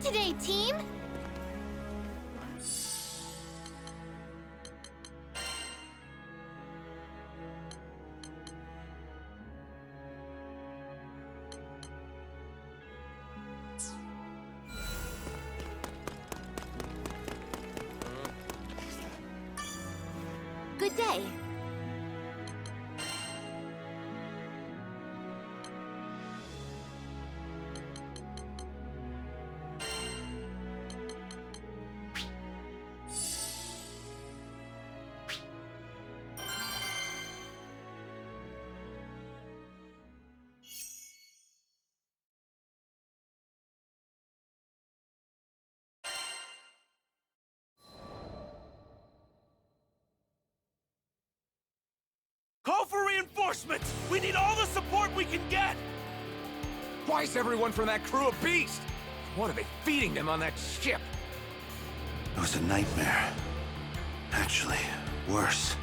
today, team! Good day. Call for reinforcements! We need all the support we can get! Why is everyone from that crew a beast? What are they feeding them on that ship? It was a nightmare. Actually, worse.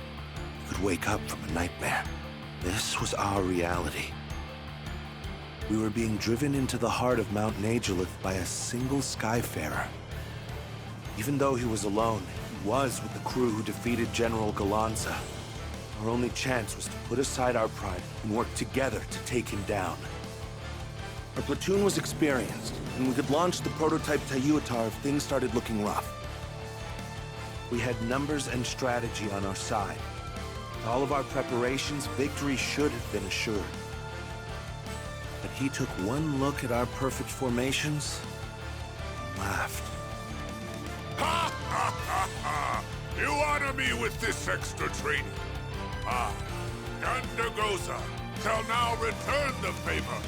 You could wake up from a nightmare. This was our reality. We were being driven into the heart of Mount Nagelith by a single Skyfarer. Even though he was alone, he was with the crew who defeated General Galanza. Our only chance was to put aside our pride and work together to take him down. Our platoon was experienced, and we could launch the prototype Tayuatar if things started looking rough. We had numbers and strategy on our side. With all of our preparations, victory should have been assured. But he took one look at our perfect formations and laughed. Ha ha ha ha! You honor me with this extra training. Gandagoza shall now return the favor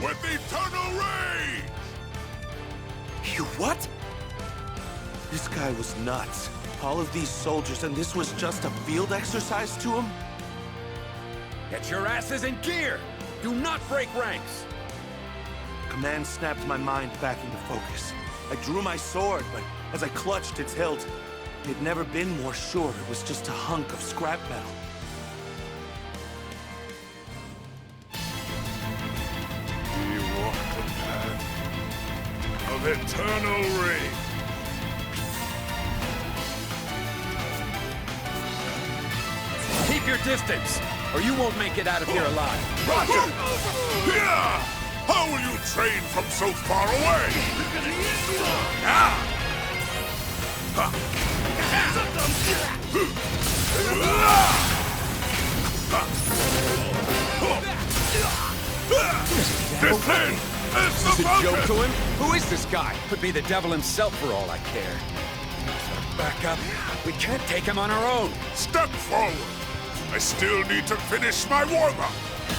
with eternal rage! You what? This guy was nuts. All of these soldiers, and this was just a field exercise to him? Get your asses in gear! Do not break ranks! Command snapped my mind back into focus. I drew my sword, but as I clutched its hilt, it had never been more sure it was just a hunk of scrap metal. We walk the path of eternal rage. Keep your distance, or you won't make it out of here alive. Roger! Yeah! How will you train from so far away? Ah! This thing is the A joke mountain! to him? Who is this guy? Could be the devil himself for all I care. Back up. We can't take him on our own. Step forward! I still need to finish my warm-up!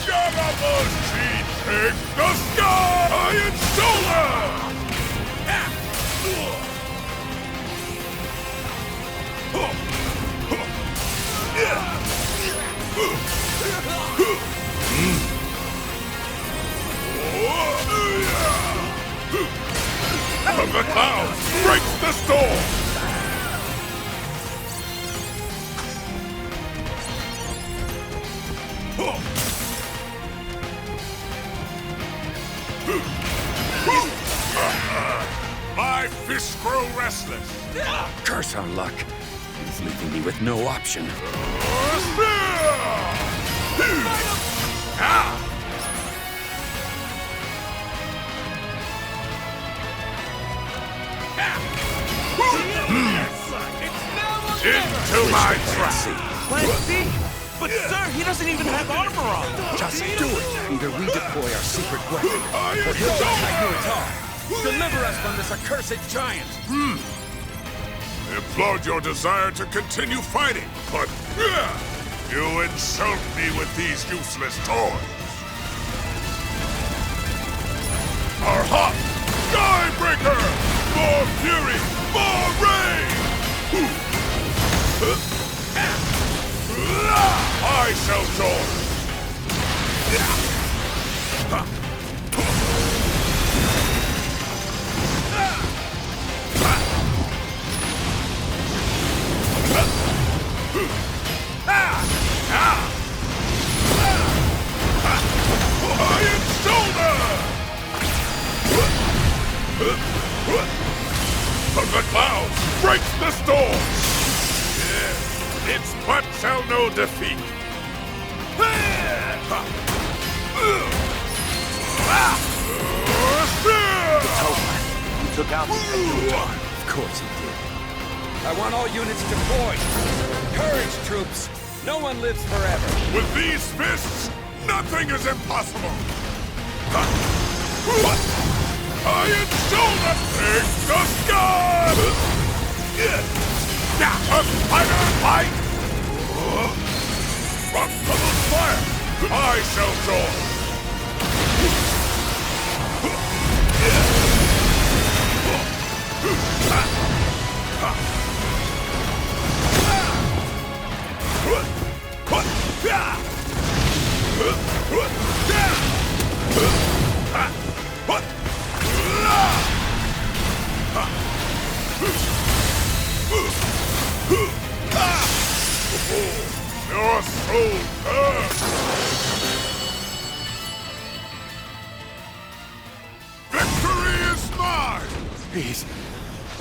Yamabushi, take the sky and shoulder! From the clouds breaks the storm! My fists grow restless. Curse our luck. He's leaving me with no option. Into my trap. Plan C? But sir, he doesn't even have armor on! Just do it. Either we deploy our secret weapon, or he'll die Tayuatar. Deliver us from this accursed giant. I applaud your desire to continue fighting, but you insult me with these useless toys. Arhat! Skybreaker! More fury! More rage! I shall join! Iron shoulder! the storm! Yes, its butt shall know defeat! You took out the Of course he did. I want all units deployed. Courage, troops. No one lives forever. With these fists, nothing is impossible! Iron shoulder takes the sky! A spider bite! From Bubbles fire, I shall join! Your soul burns! Victory is mine! He's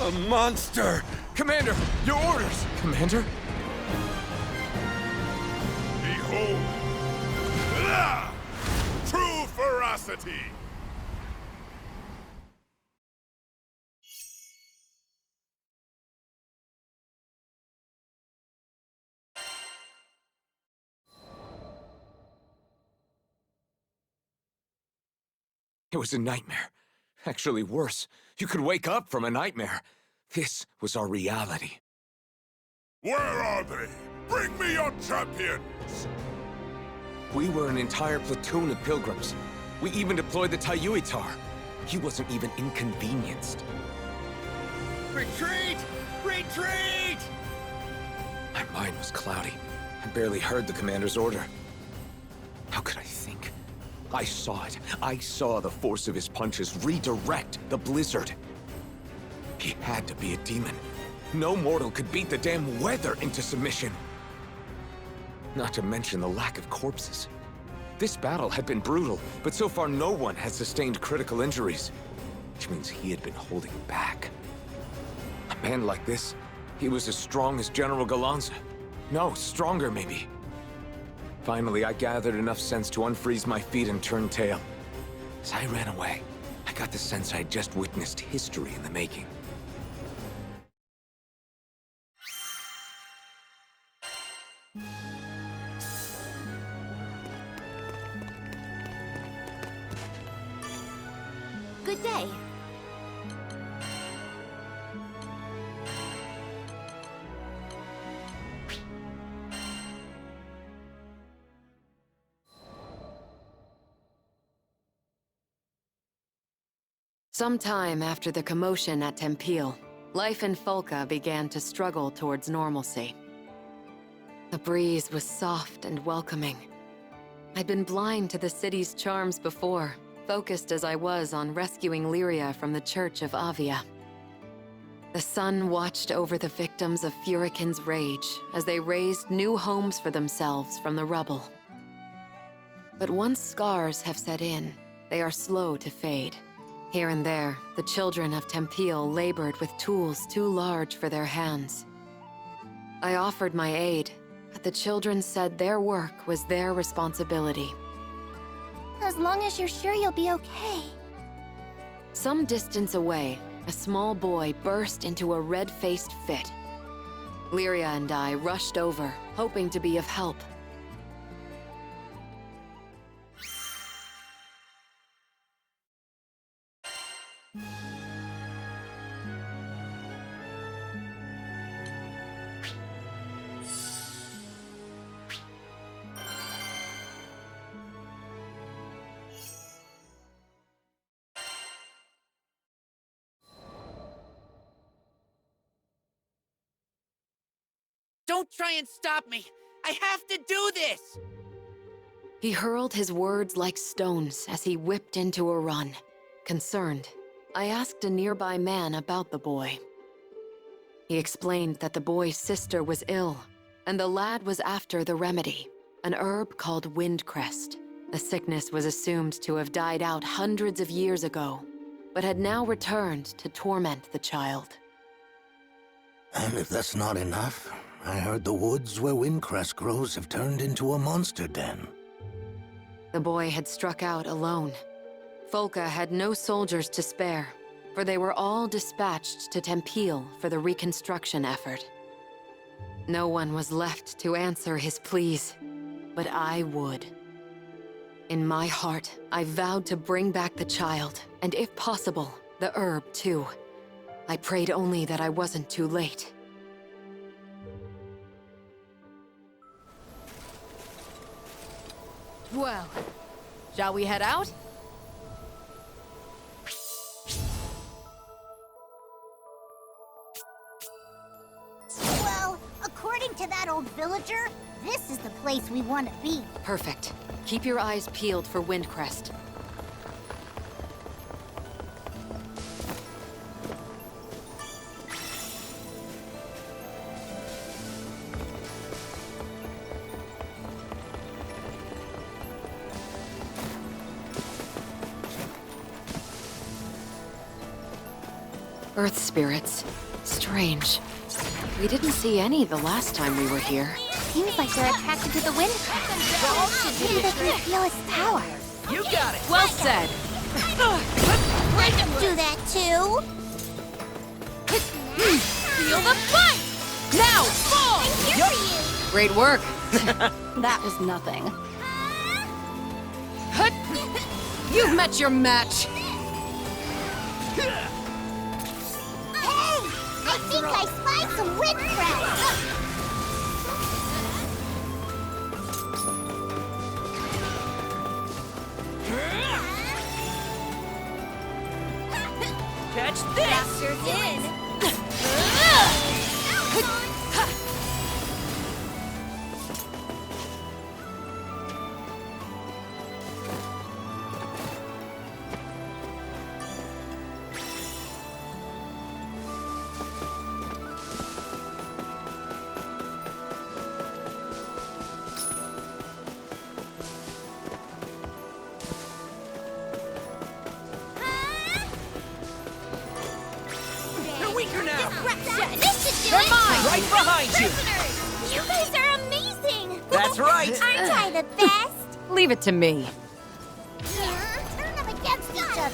a monster. Commander, your orders. Commander? Behold! True ferocity! It was a nightmare. Actually worse. You could wake up from a nightmare. This was our reality. Where are they? Bring me your champions! We were an entire platoon of pilgrims. We even deployed the Tayuitar. He wasn't even inconvenienced. Retreat! Retreat! My mind was cloudy. I barely heard the commander's order. How could I think? I saw it. I saw the force of his punches redirect the blizzard. He had to be a demon. No mortal could beat the damn weather into submission. Not to mention the lack of corpses. This battle had been brutal, but so far no one had sustained critical injuries. Which means he had been holding back. A man like this, he was as strong as General Galanza. No, stronger maybe. Finally, I gathered enough sense to unfreeze my feet and turn tail. As I ran away, I got the sense I'd just witnessed history in the making. Good day. Sometime after the commotion at Tempeal, life in Folca began to struggle towards normalcy. The breeze was soft and welcoming. I'd been blind to the city's charms before, focused as I was on rescuing Lyria from the Church of Avia. The sun watched over the victims of Furikin's rage as they raised new homes for themselves from the rubble. But once scars have set in, they are slow to fade. Here and there, the children of Tempeal labored with tools too large for their hands. I offered my aid, but the children said their work was their responsibility. As long as you're sure you'll be okay. Some distance away, a small boy burst into a red-faced fit. Lyria and I rushed over, hoping to be of help. Don't try and stop me! I have to do this! He hurled his words like stones as he whipped into a run. Concerned, I asked a nearby man about the boy. He explained that the boy's sister was ill, and the lad was after the remedy, an herb called windcrest. The sickness was assumed to have died out hundreds of years ago, but had now returned to torment the child. And if that's not enough, I heard the woods where Windcrest grows have turned into a monster den. The boy had struck out alone. Folka had no soldiers to spare, for they were all dispatched to Tempeal for the reconstruction effort. No one was left to answer his pleas, but I would. In my heart, I vowed to bring back the child, and if possible, the herb too. I prayed only that I wasn't too late. Well, shall we head out? Well, according to that old villager, this is the place we want to be. Perfect. Keep your eyes peeled for Windcrest. Earth spirits. Strange. We didn't see any the last time we were here. Seems like they're attracted to the wind. Maybe they can feel its power. You got it! Well said! I can do that too. Feel the fight! Now, fall! I'm here for you. Great work. That was nothing. You've met your match! Hey! I think I spied some windcraft. Catch this! Doctor's in. You're weaker now! This should do You're it. mine! Right behind you! Prisoners! You guys are amazing. That's right! Aren't I the best? Leave it to me. Turn them against each other.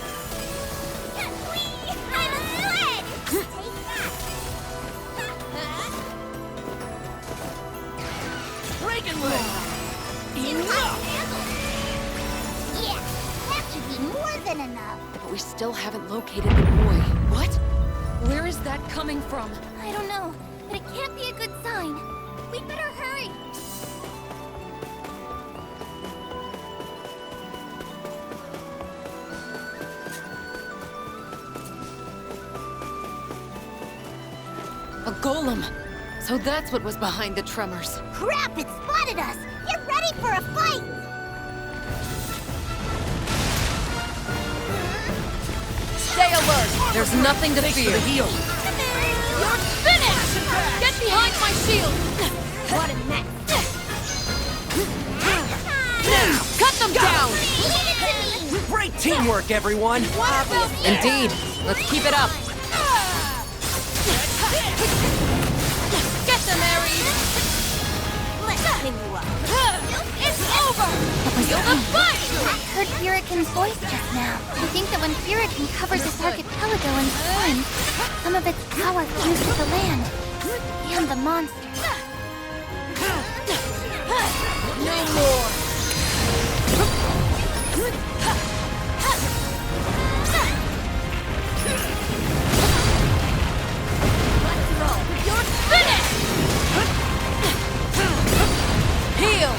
I'm a sled. Take that. Yeah, that should be more than enough. But we still haven't located the boy. What? Where is that coming from? I don't know, but it can't be a good sign. We'd better hurry. A golem. So that's what was behind the tremors. Crap, it spotted us. Get ready for a fight. Stay alert! There's nothing to fear. Heal! You're finished! Get behind my shield! What a mess. Cut them down! Leave it to me. Great teamwork, everyone! Indeed. Let's keep it up. Get them, Ares! Let's clean you up. It's over! Feel the fight! I heard Furikin's voice just now. I think that when Furikin covers this archipelago in slime, some of its power fuses the land and the monsters. No more! You're finished! Heal!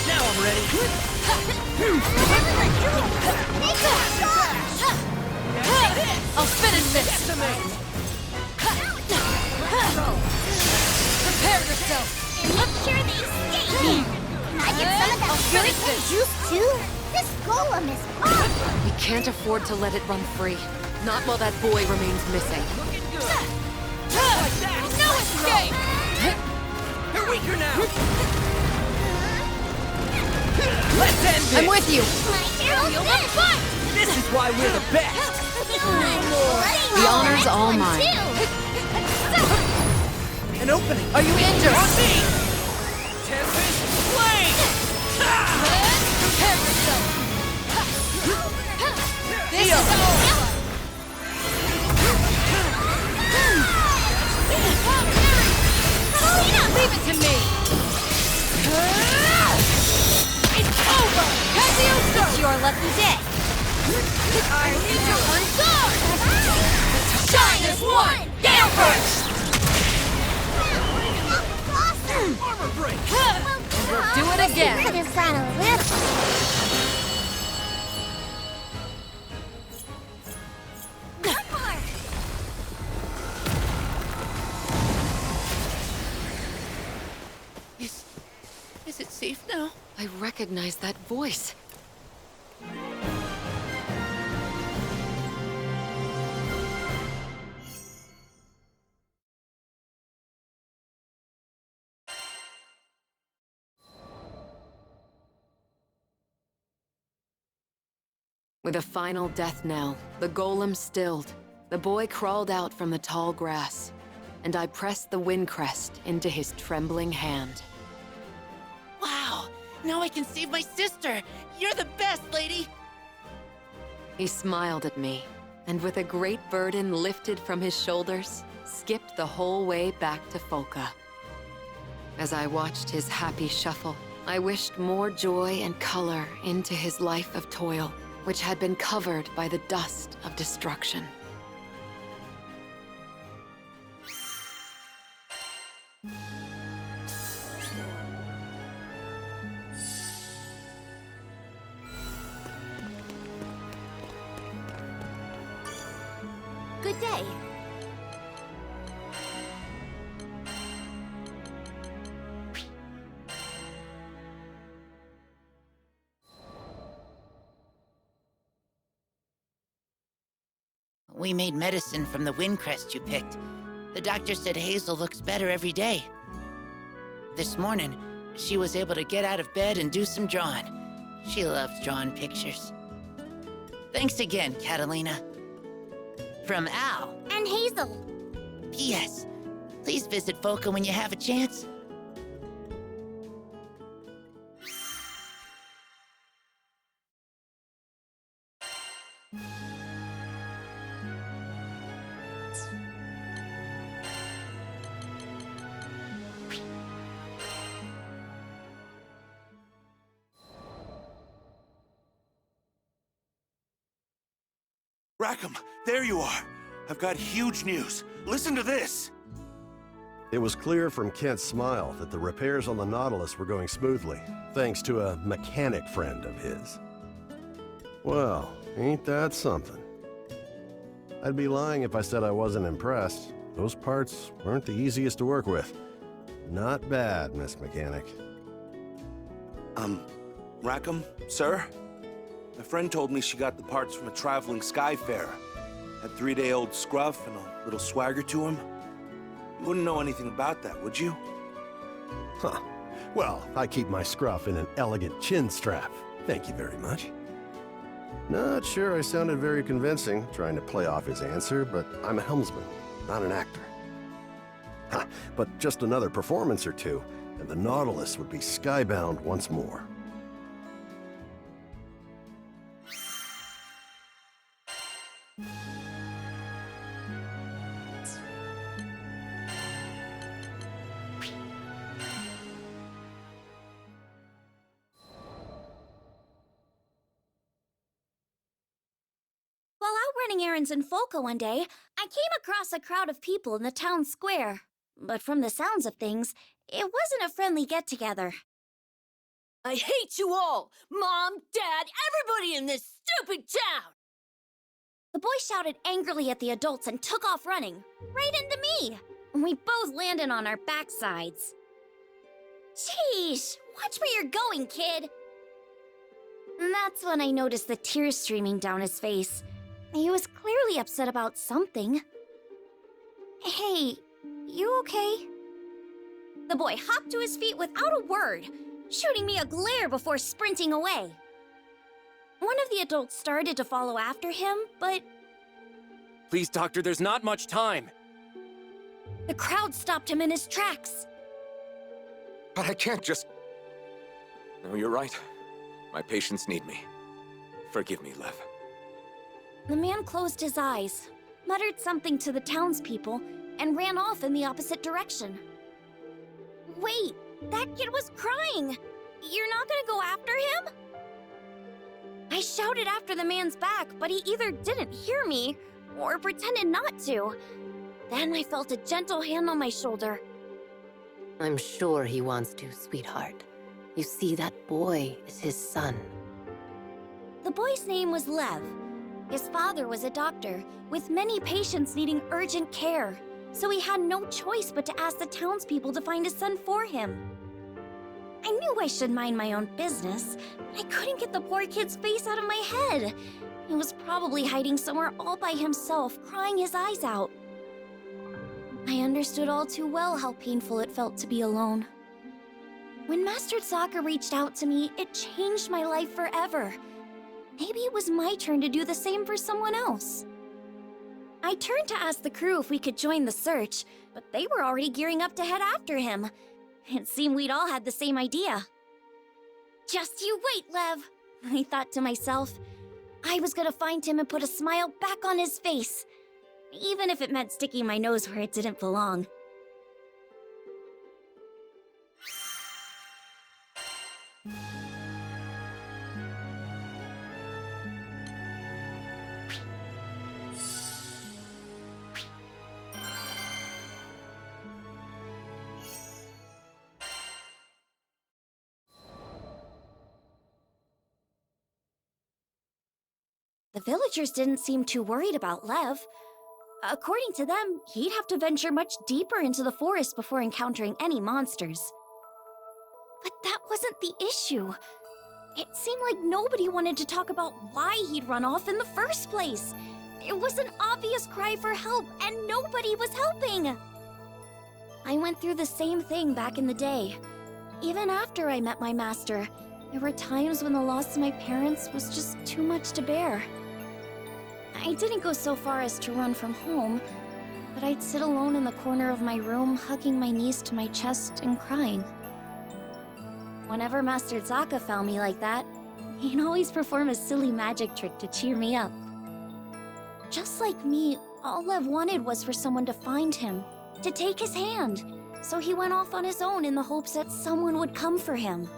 Now I'm ready! I'll finish this! Prepare yourself! And look sure they escape. Can I get some of that Furikin juice too? This golem is awesome. We can't afford to let it run free. Not while that boy remains missing. No escape! You're weaker now! Let's end this! I'm with you! Feel the fight! This is why we're the best! The honor's all mine. mine. an opening! Are you injured? On me! Tempest Flame! Prepare yourself! This Eo. is over! Leave it to me! It's over! Cassio, It's your lucky day. I need to resolve! Shine as one! Gale Burst! Armor break! We'll do it again! Could have gone a little. Is it safe now? I recognize that voice. With a final death knell, the golem stilled. The boy crawled out from the tall grass, and I pressed the wind crest into his trembling hand. Wow! Now I can save my sister! You're the best, lady! He smiled at me, and with a great burden lifted from his shoulders, skipped the whole way back to Folka. As I watched his happy shuffle, I wished more joy and color into his life of toil, which had been covered by the dust of destruction. Good day. We made medicine from the wind crest you picked. The doctor said Hazel looks better every day. This morning, she was able to get out of bed and do some drawing. She loves drawing pictures. Thanks again, Catalina. From Al. And Hazel. P.S. Please visit Folka when you have a chance. Rackham, there you are. I've got huge news. Listen to this. It was clear from Kent's smile that the repairs on the Nautilus were going smoothly, thanks to a mechanic friend of his. Well, ain't that something? I'd be lying if I said I wasn't impressed. Those parts weren't the easiest to work with. Not bad, Miss Mechanic. Rackham, sir? My friend told me she got the parts from a traveling skyfarer. Had 3-day-old scruff and a little swagger to him. You wouldn't know anything about that, would you? Huh. Well, I keep my scruff in an elegant chin strap. Thank you very much. Not sure I sounded very convincing, trying to play off his answer, but I'm a helmsman, not an actor. Ha! But just another performance or two, and the Nautilus would be skybound once more. While out running errands in Folka one day, I came across a crowd of people in the town square. But from the sounds of things, it wasn't a friendly get-together. I hate you all! Mom, Dad, everybody in this stupid town! The boy shouted angrily at the adults and took off running, right into me. We both landed on our backsides. Sheesh, watch where you're going, kid. And that's when I noticed the tears streaming down his face. He was clearly upset about something. Hey, you okay? The boy hopped to his feet without a word, shooting me a glare before sprinting away. One of the adults started to follow after him, but... Please, Doctor, there's not much time. The crowd stopped him in his tracks. But I can't just... No, you're right. My patients need me. Forgive me, Lev. The man closed his eyes, muttered something to the townspeople, and ran off in the opposite direction. Wait, that kid was crying! You're not gonna go after him? I shouted after the man's back, but he either didn't hear me, or pretended not to. Then I felt a gentle hand on my shoulder. I'm sure he wants to, sweetheart. You see, that boy is his son. The boy's name was Lev. His father was a doctor, with many patients needing urgent care, so he had no choice but to ask the townspeople to find his son for him. I knew I should mind my own business, but I couldn't get the poor kid's face out of my head. He was probably hiding somewhere all by himself, crying his eyes out. I understood all too well how painful it felt to be alone. When Master Sokka reached out to me, it changed my life forever. Maybe it was my turn to do the same for someone else. I turned to ask the crew if we could join the search, but they were already gearing up to head after him. It seemed we'd all had the same idea. Just you wait, Lev, I thought to myself. I was gonna find him and put a smile back on his face, even if it meant sticking my nose where it didn't belong. The villagers didn't seem too worried about Lev. According to them, he'd have to venture much deeper into the forest before encountering any monsters. But that wasn't the issue. It seemed like nobody wanted to talk about why he'd run off in the first place. It was an obvious cry for help, and nobody was helping. I went through the same thing back in the day. Even after I met my master, there were times when the loss of my parents was just too much to bear. I didn't go so far as to run from home, but I'd sit alone in the corner of my room, hugging my knees to my chest and crying. Whenever Master Sokka found me like that, he'd always perform a silly magic trick to cheer me up. Just like me, all Lev wanted was for someone to find him, to take his hand, so he went off on his own in the hopes that someone would come for him.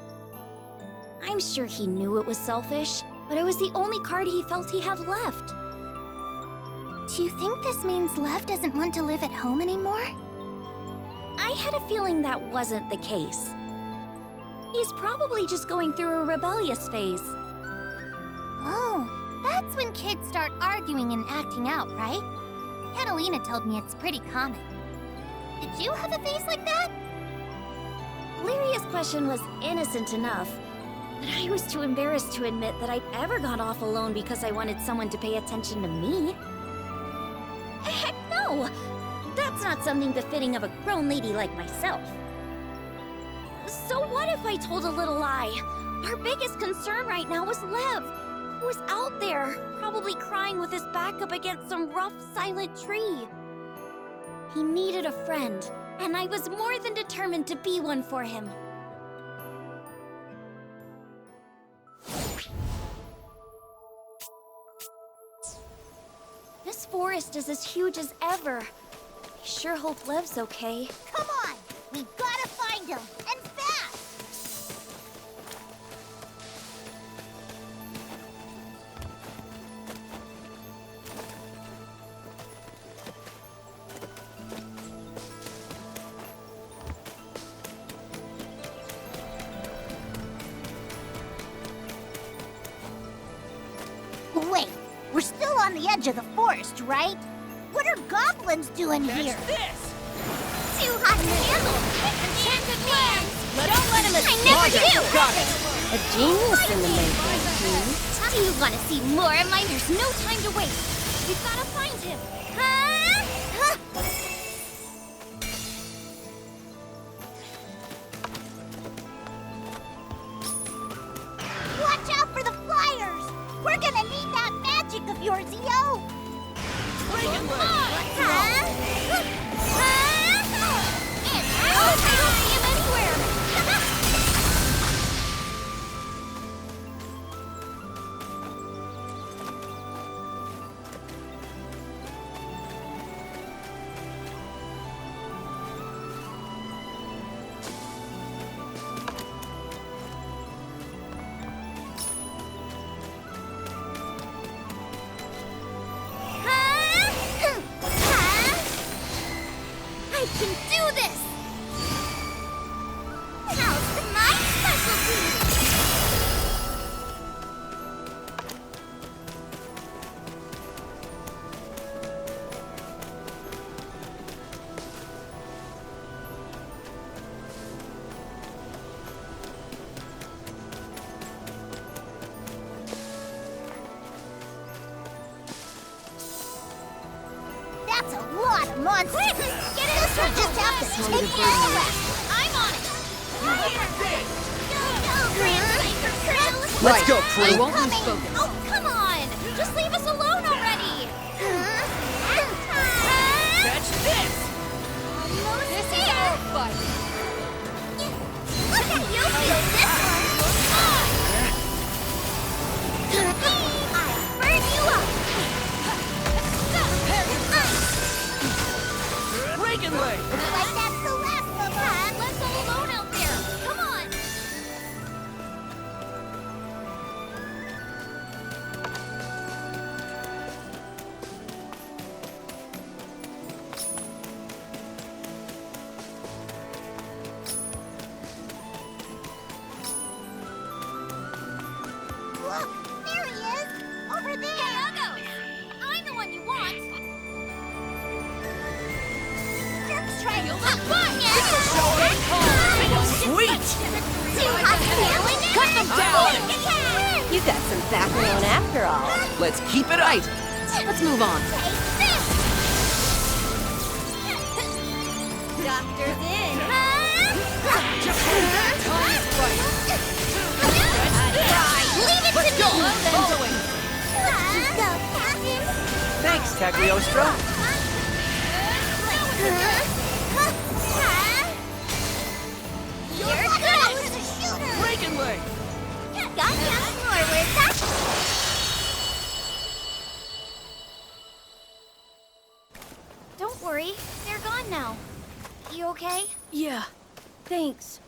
I'm sure he knew it was selfish, but it was the only card he felt he had left. Do you think this means Lev doesn't want to live at home anymore? I had a feeling that wasn't the case. He's probably just going through a rebellious phase. Oh, that's when kids start arguing and acting out, right? Catalina told me it's pretty common. Did you have a phase like that? Lyria's question was innocent enough, but I was too embarrassed to admit that I'd ever gone off alone because I wanted someone to pay attention to me. Heck no! That's not something befitting of a grown lady like myself. So what if I told a little lie? Our biggest concern right now was Lev, who was out there, probably crying with his back up against some rough, silent tree. He needed a friend, and I was more than determined to be one for him. This forest is as huge as ever. I sure hope Lev's okay. Come on! We gotta find him! And fast! Wait, we're still on the edge of the forest, right? What are goblins doing here? This! Too hot to handle! Enchanted man! Don't let him I never do! Got it! A genius in the making. Do you want to see more of my... There's no time to waste. We've gotta find him. Huh? Watch out for the flyers! We're gonna need that magic of yours, yo! Bring him on! Huh? Huh? monster! Quick! Get it! This will just have to take care of it! I'm on it! Go, Grand Crew! Let's go, I'm crew! coming! Oh, come on! Just leave us alone already! Catch this! This is our fight! Look at you feel this one! I'll burn you up! Reagan Way! Looks like that's the last of us! Let's all alone out there! Come on! Look! There he is! Over there! Hey, Uggos! I'm the one you want! Jerk's trying to Sweet! Cut them down! You got some background after all. Let's keep it right! Let's move on. Doctor's in. Leave it to me! Following! Go, Captain! Thanks, Cagliostro! You're good! As a shooter! Reagan Way! Gotcha! Forward, that. Don't worry, they're gone now. You okay? Yeah, thanks.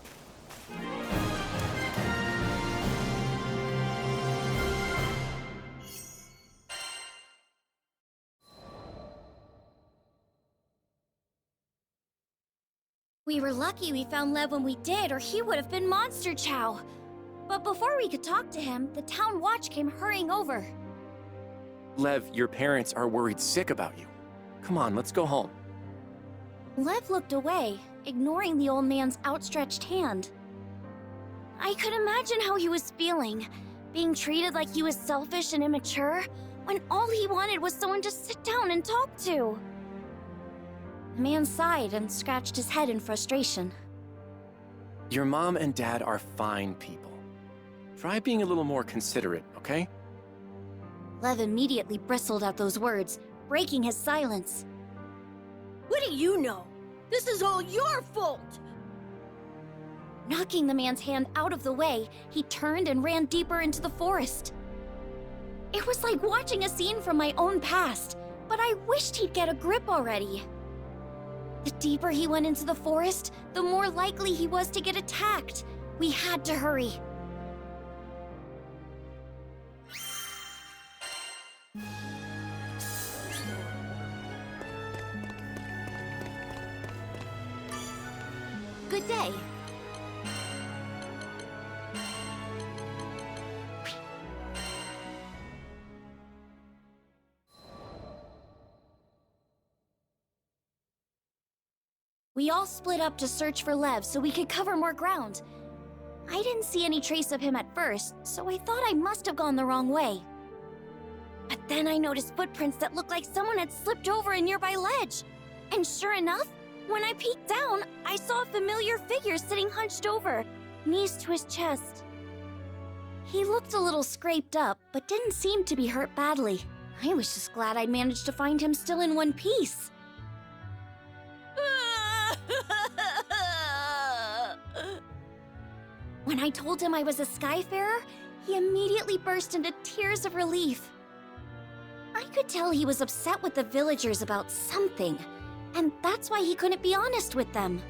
We were lucky we found Lev when we did, or he would have been Monster Chow. But before we could talk to him, the town watch came hurrying over. Lev, your parents are worried sick about you. Come on, let's go home. Lev looked away, ignoring the old man's outstretched hand. I could imagine how he was feeling, being treated like he was selfish and immature, when all he wanted was someone to sit down and talk to. The man sighed and scratched his head in frustration. Your mom and dad are fine people. Try being a little more considerate, okay? Lev immediately bristled at those words, breaking his silence. What do you know? This is all your fault! Knocking the man's hand out of the way, he turned and ran deeper into the forest. It was like watching a scene from my own past, but I wished he'd get a grip already. The deeper he went into the forest, the more likely he was to get attacked. We had to hurry. Good day. We all split up to search for Lev so we could cover more ground. I didn't see any trace of him at first, so I thought I must have gone the wrong way. But then I noticed footprints that looked like someone had slipped over a nearby ledge. And sure enough, when I peeked down, I saw a familiar figure sitting hunched over, knees to his chest. He looked a little scraped up, but didn't seem to be hurt badly. I was just glad I'd managed to find him still in one piece. When I told him I was a Skyfarer, he immediately burst into tears of relief. I could tell he was upset with the villagers about something, and that's why he couldn't be honest with them.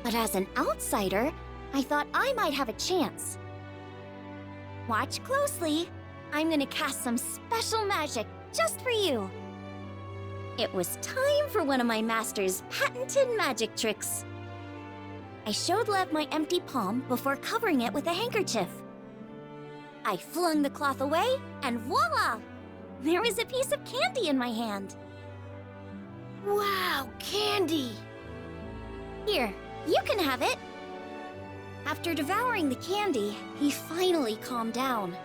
But as an outsider, I thought I might have a chance. Watch closely. I'm gonna cast some special magic just for you. It was time for one of my master's patented magic tricks. I showed Lev my empty palm before covering it with a handkerchief. I flung the cloth away, and voila! There was a piece of candy in my hand. Wow, candy! Here, you can have it. After devouring the candy, he finally calmed down.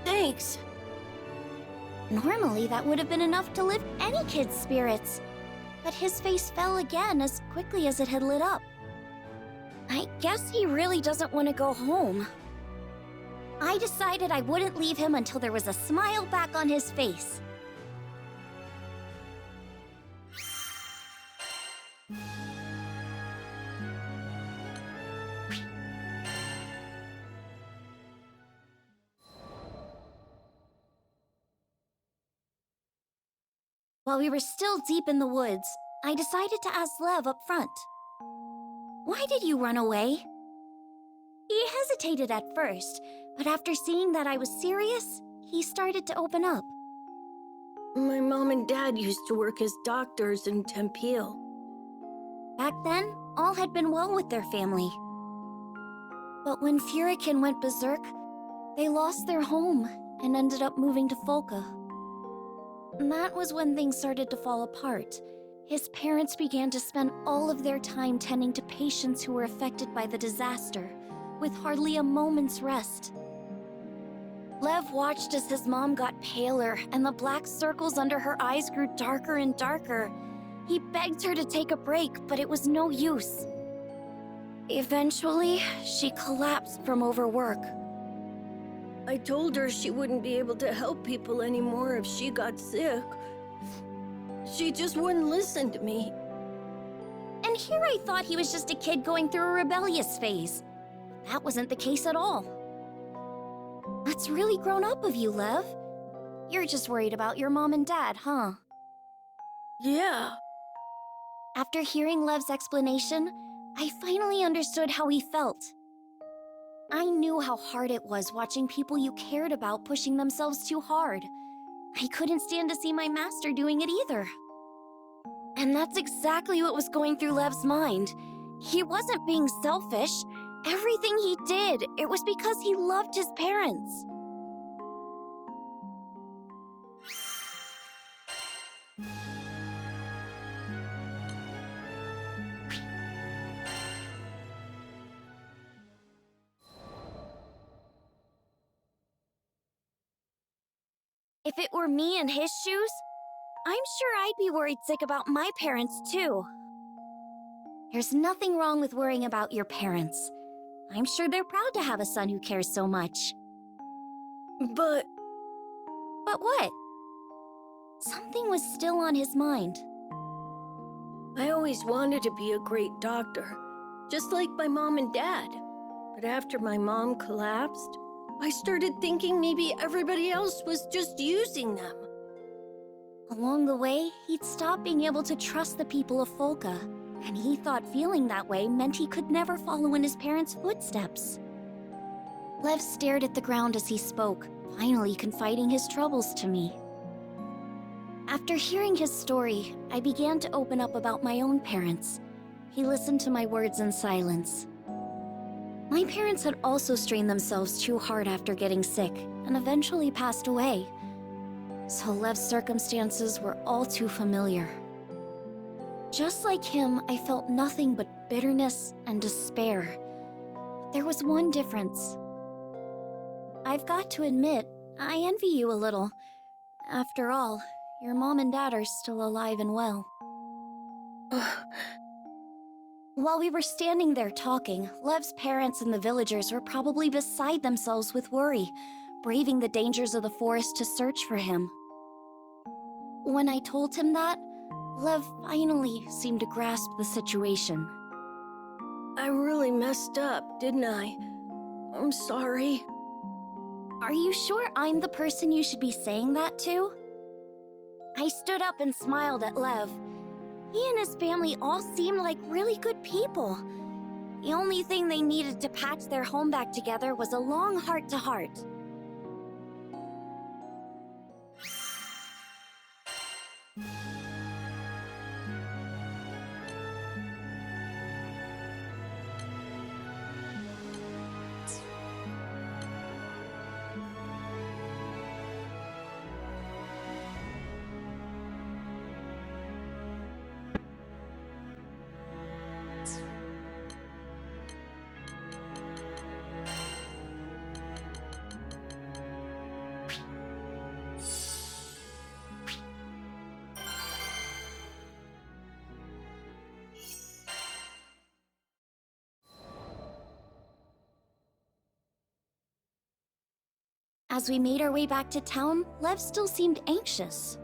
Thanks. Normally, that would have been enough to lift any kid's spirits. but his face fell again as quickly as it had lit up. I guess he really doesn't want to go home. I decided I wouldn't leave him until there was a smile back on his face. While we were still deep in the woods, I decided to ask Lev up front. Why did you run away? He hesitated at first, but after seeing that I was serious, he started to open up. My mom and dad used to work as doctors in Tempeal. Back then, all had been well with their family. But when Furikin went berserk, they lost their home and ended up moving to Folka. That was when things started to fall apart. His parents began to spend all of their time tending to patients who were affected by the disaster, with hardly a moment's rest. Lev watched as his mom got paler and the black circles under her eyes grew darker and darker. He begged her to take a break, but it was no use. Eventually, she collapsed from overwork. I told her she wouldn't be able to help people anymore if she got sick. She just wouldn't listen to me. And here I thought he was just a kid going through a rebellious phase. That wasn't the case at all. That's really grown up of you, Lev. You're just worried about your mom and dad, huh? Yeah. After hearing Lev's explanation, I finally understood how he felt. I knew how hard it was watching people you cared about pushing themselves too hard. I couldn't stand to see my master doing it either. And that's exactly what was going through Lev's mind. He wasn't being selfish. Everything he did, it was because he loved his parents. If it were me in his shoes, I'm sure I'd be worried sick about my parents too. There's nothing wrong with worrying about your parents. I'm sure they're proud to have a son who cares so much. But what? Something was still on his mind. I always wanted to be a great doctor, just like my mom and dad. But after my mom collapsed, I started thinking maybe everybody else was just using them. Along the way, he'd stopped being able to trust the people of Folka, and he thought feeling that way meant he could never follow in his parents' footsteps. Lev stared at the ground as he spoke, finally confiding his troubles to me. After hearing his story, I began to open up about my own parents. He listened to my words in silence. My parents had also strained themselves too hard after getting sick, and eventually passed away. So Lev's circumstances were all too familiar. Just like him, I felt nothing but bitterness and despair. But there was one difference. I've got to admit, I envy you a little. After all, your mom and dad are still alive and well. While we were standing there talking, Lev's parents and the villagers were probably beside themselves with worry, braving the dangers of the forest to search for him. When I told him that, Lev finally seemed to grasp the situation. I really messed up, didn't I? I'm sorry. Are you sure I'm the person you should be saying that to? I stood up and smiled at Lev. He and his family all seemed like really good people. The only thing they needed to patch their home back together was a long heart-to-heart. As we made our way back to town, Lev still seemed anxious.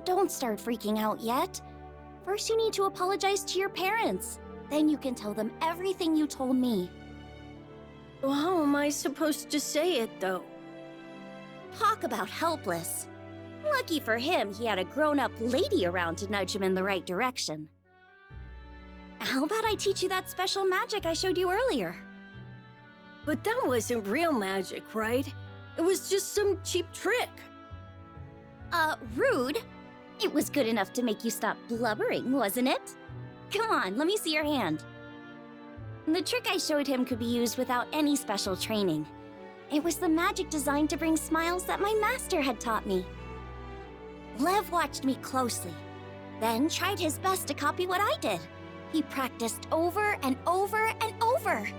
Don't start freaking out yet. First, you need to apologize to your parents. Then you can tell them everything you told me. Well, how am I supposed to say it, though? Talk about helpless. Lucky for him, he had a grown-up lady around to nudge him in the right direction. How about I teach you that special magic I showed you earlier? But that wasn't real magic, right? It was just some cheap trick. Rude. It was good enough to make you stop blubbering, wasn't it? Come on, let me see your hand. The trick I showed him could be used without any special training. It was the magic designed to bring smiles that my master had taught me. Lev watched me closely, then tried his best to copy what I did. He practiced over and over and over.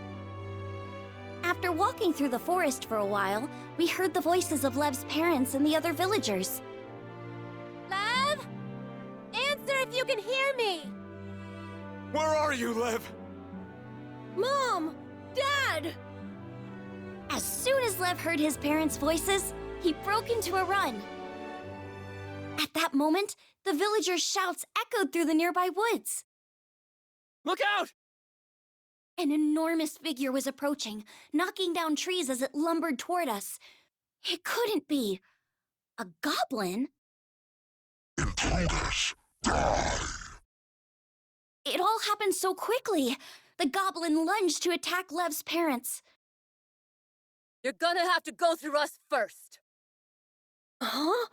After walking through the forest for a while, we heard the voices of Lev's parents and the other villagers. Lev? Answer if you can hear me! Where are you, Lev? Mom! Dad! As soon as Lev heard his parents' voices, he broke into a run. At that moment, the villagers' shouts echoed through the nearby woods. Look out! An enormous figure was approaching, knocking down trees as it lumbered toward us. It couldn't be a goblin. Intruders, die! It all happened so quickly. The goblin lunged to attack Lev's parents. You're gonna have to go through us first. Huh?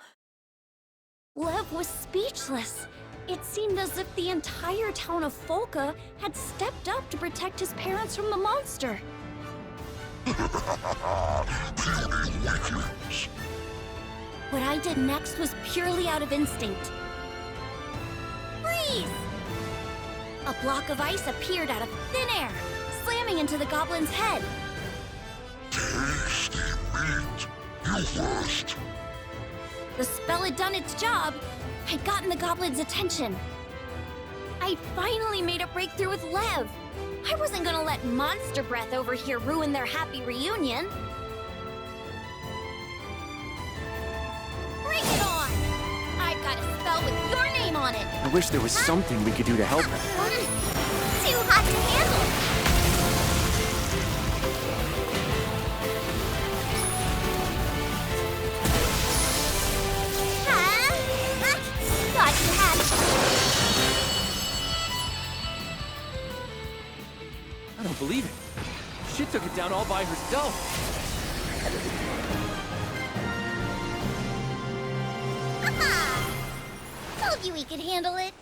Lev was speechless. It seemed as if the entire town of Folka had stepped up to protect his parents from the monster. Puny weaklings! What I did next was purely out of instinct. Freeze! A block of ice appeared out of thin air, slamming into the goblin's head. Tasty meat! You first! The spell had done its job. I'd gotten the goblin's attention. I finally made a breakthrough with Lev. I wasn't gonna let monster breath over here ruin their happy reunion. Bring it on! I've got a spell with your name on it. I wish there was something we could do to help her. Too hot to handle. Thought you had. I don't believe it. She took it down all by herself. Haha! Told you we could handle it.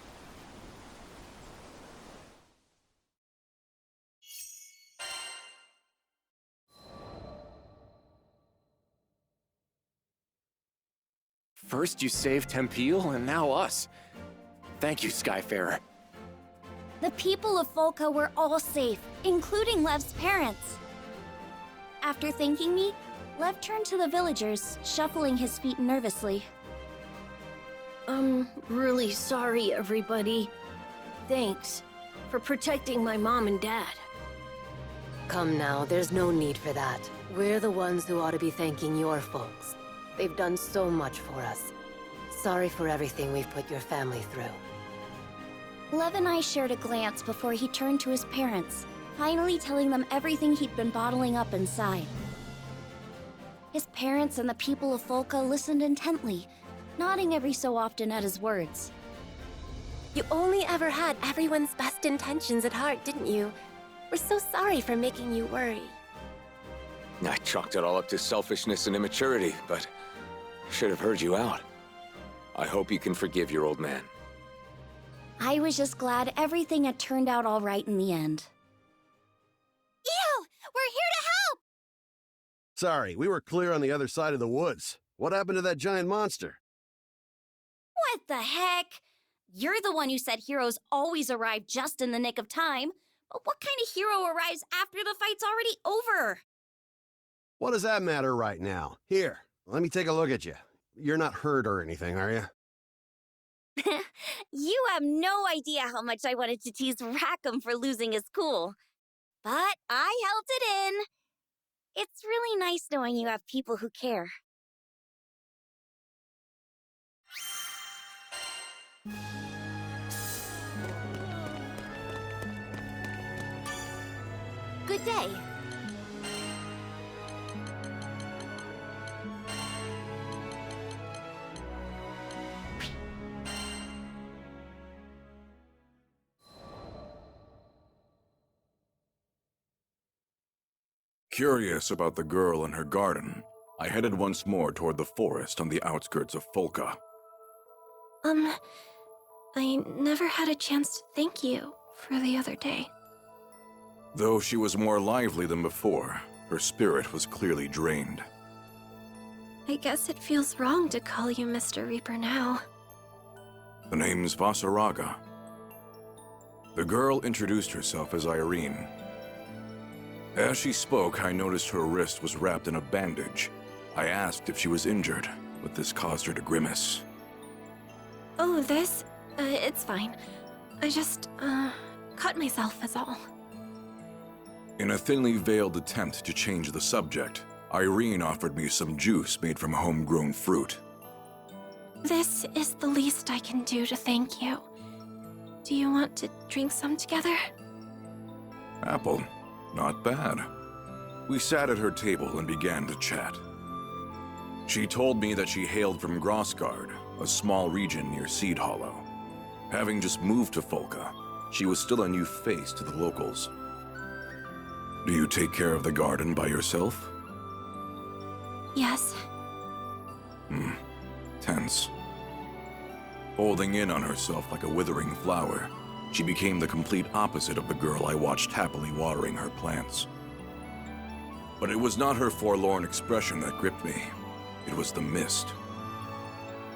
First you saved Tempeal, and now us. Thank you, Skyfarer. The people of Folka were all safe, including Lev's parents. After thanking me, Lev turned to the villagers, shuffling his feet nervously. I'm really sorry, everybody. Thanks for protecting my mom and dad. Come now, there's no need for that. We're the ones who ought to be thanking your folks. They've done so much for us. Sorry for everything we've put your family through. Lev and I shared a glance before he turned to his parents, finally telling them everything he'd been bottling up inside. His parents and the people of Folka listened intently, nodding every so often at his words. You only ever had everyone's best intentions at heart, didn't you? We're so sorry for making you worry. I chalked it all up to selfishness and immaturity, but I should have heard you out. I hope you can forgive your old man. I was just glad everything had turned out all right in the end. Ew! We're here to help! Sorry, we were clear on the other side of the woods. What happened to that giant monster? What the heck? You're the one who said heroes always arrive just in the nick of time. But what kind of hero arrives after the fight's already over? What does that matter right now? Here, let me take a look at you. You're not hurt or anything, are you? You have no idea how much I wanted to tease Rackham for losing his cool. But I held it in. It's really nice knowing knowing you have people who care. Good day. Curious about the girl in her garden, I headed once more toward the forest on the outskirts of Folka. I never had a chance to thank you for the other day. Though she was more lively than before, her spirit was clearly drained. I guess it feels wrong to call you Mr. Reaper now. The name's Vasaraga. The girl introduced herself as Irene. As she spoke, I noticed her wrist was wrapped in a bandage. I asked if she was injured, but this caused her to grimace. Oh, this? It's fine. I just, cut myself is all. In a thinly veiled attempt to change the subject, Irene offered me some juice made from homegrown fruit. This is the least I can do to thank you. Do you want to drink some together? Apple. Not bad. We sat at her table and began to chat. She told me that she hailed from Grossgard, a small region near Seed Hollow. Having just moved to Folka, she was still a new face to the locals. Do you take care of the garden by yourself? Yes. Tense. Holding in on herself like a withering flower, she became the complete opposite of the girl I watched happily watering her plants. But it was not her forlorn expression that gripped me. It was the mist.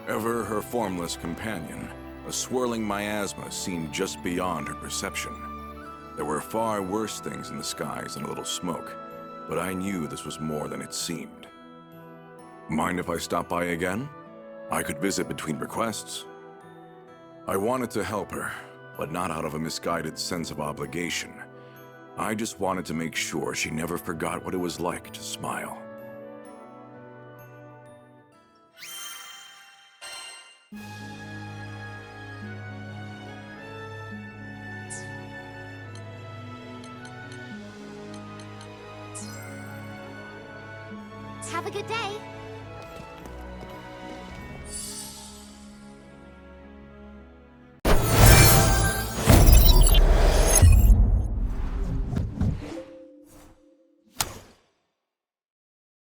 Ever her formless companion, a swirling miasma seemed just beyond her perception. There were far worse things in the skies than a little smoke, but I knew this was more than it seemed. Mind if I stop by again? I could visit between requests. I wanted to help her, but not out of a misguided sense of obligation. I just wanted to make sure she never forgot what it was like to smile. Have a good day.